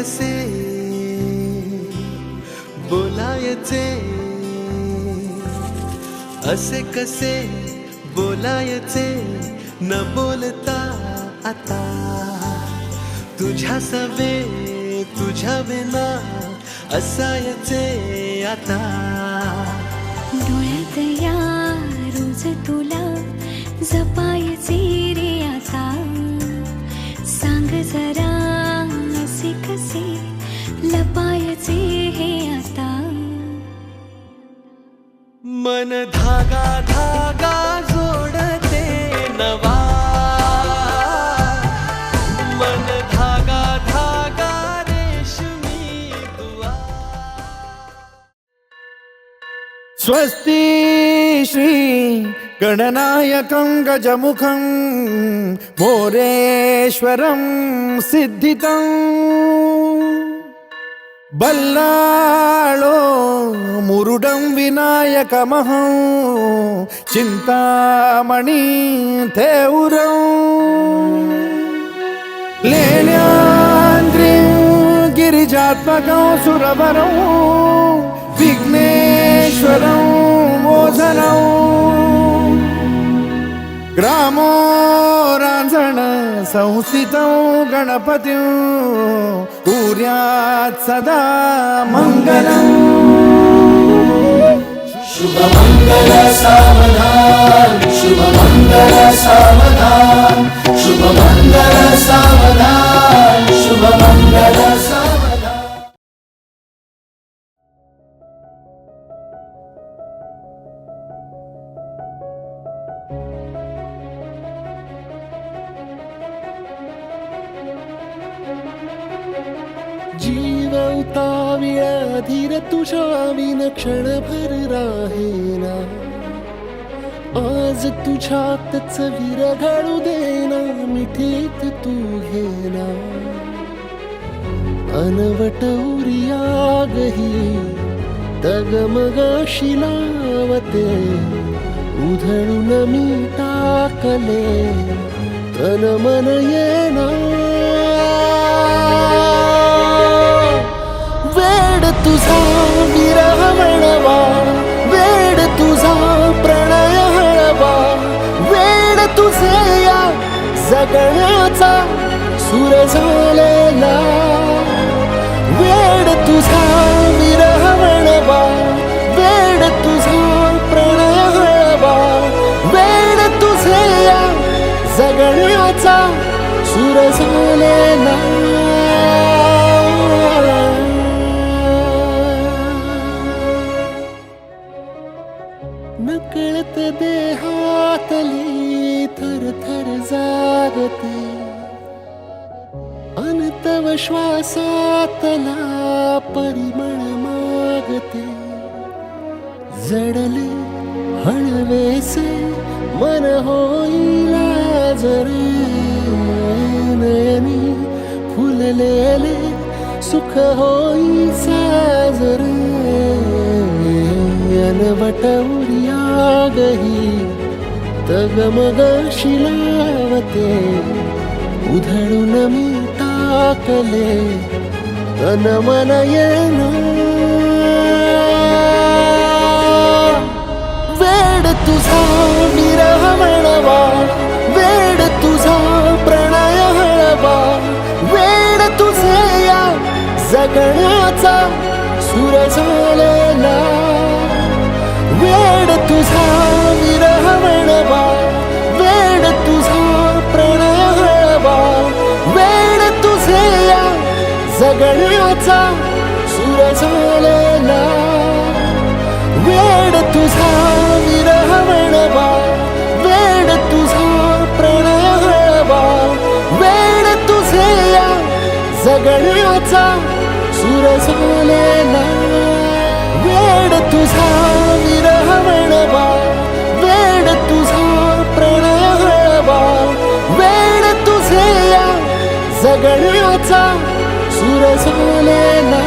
कसे बोलायचे, असे कसे बोलायचे न बोलता आता, तुझ्या सवे तुझ्या विना असायचे आता. डोळ्यात या रोज तुला जपायचे रे आता, सांग जरा असे कसे लपायचे हे आता. मन धागा धागा जोडते नवा, मन धागा धागा रेशमी दुआ. स्वस्ति श्री गणनायकं गजमुखं मोरेश्वरं सिद्धितं, बल्लाळो मुरुडं विनायकमहं चिंतामणि थेऊरं, लेल्याद्रिं गिरिजात्मकं सुरवरं विघ्नेश्वरं मोझनं, ग्रामो रांझण संस्थितं गणपतिं कुर्यात् सदा मंगलम्. शुभ मंगल सावधान, शुभ मंगल सावधान, शुभ मंगल सावधान, शुभ मंगल सावधान. जीवताविळा धीर तुझ्या विन क्षणभर राहेना, आज तुझ्यातच विरघळू देना मिठीत तू घेना. अनवट उरियागही तगमगाशी लावते, उधळून मी टाकले तन मन येना. वेड तुझा विरह म्हणवा, वेड तुझा प्रणय हळवा, वेड तुझे या जगण्याचा सूर झालेला. वेड तुझा विरह म्हणवा, वेड तुझा प्रणय हळवा, वेड तुझे या जगण्याचा सूर झालेला. नकळत देहातली थर थर जागते, अनतव श्वासातला परिमळ मागते. जडले हळवेसे मन होईला जरे, नयनी फुललेले सुख होई साजरे. अनवट उरियागही तगमगाशी लावते, उधळून मी टाकले तन मन येना. वेड तुझा विरह म्हणवा, वेड तुझा प्रणय हळवा, वेड तुझे या जगण्याचा सूर झालेला. वेड तुझा विरह म्हणवा, वेड तुझा प्रणय हळवा, वेड तुझे या जगण्याचा सूर झालेला. वेड तुझा विरह म्हणवा, वेड तुझा प्रणय हळवा, वेड तुझे या जगण्याचा सूर झालेला. वेड तुझा विरह म्हणवा, वेड तुझा प्रणय हळवा, वेड तुझे या जगण्याचा सूर झालेला.